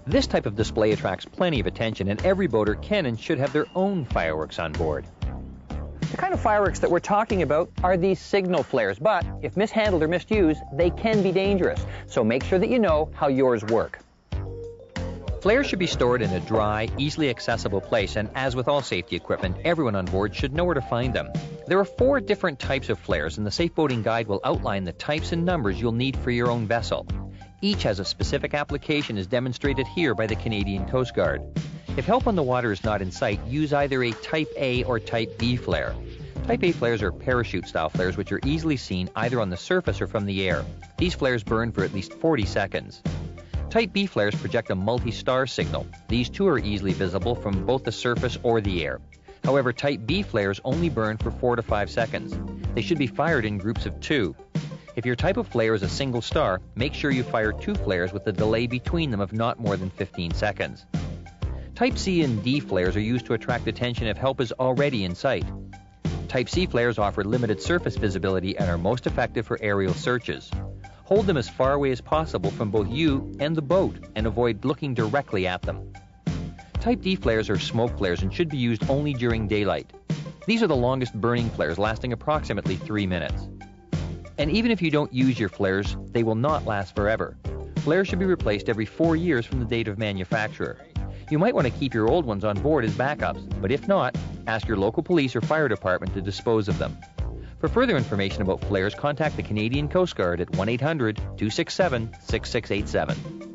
This type of display attracts plenty of attention, and every boater can and should have their own fireworks on board. The kind of fireworks that we're talking about are these signal flares, but if mishandled or misused, they can be dangerous. So make sure that you know how yours work. Flares should be stored in a dry, easily accessible place, and as with all safety equipment, everyone on board should know where to find them. There are 4 different types of flares, and the Safe Boating Guide will outline the types and numbers you'll need for your own vessel. Each has a specific application as demonstrated here by the Canadian Coast Guard. If help on the water is not in sight, use either a Type A or Type B flare. Type A flares are parachute-style flares which are easily seen either on the surface or from the air. These flares burn for at least 40 seconds. Type B flares project a multi-star signal. These too are easily visible from both the surface or the air. However, Type B flares only burn for 4 to 5 seconds. They should be fired in groups of 2. If your type of flare is a single star, make sure you fire 2 flares with a delay between them of not more than 15 seconds. Type C and D flares are used to attract attention if help is already in sight. Type C flares offer limited surface visibility and are most effective for aerial searches. Hold them as far away as possible from both you and the boat and avoid looking directly at them. Type D flares are smoke flares and should be used only during daylight. These are the longest burning flares, lasting approximately 3 minutes. And even if you don't use your flares, they will not last forever. Flares should be replaced every 4 years from the date of manufacture. You might want to keep your old ones on board as backups, but if not, ask your local police or fire department to dispose of them. For further information about flares, contact the Canadian Coast Guard at 1-800-267-6687.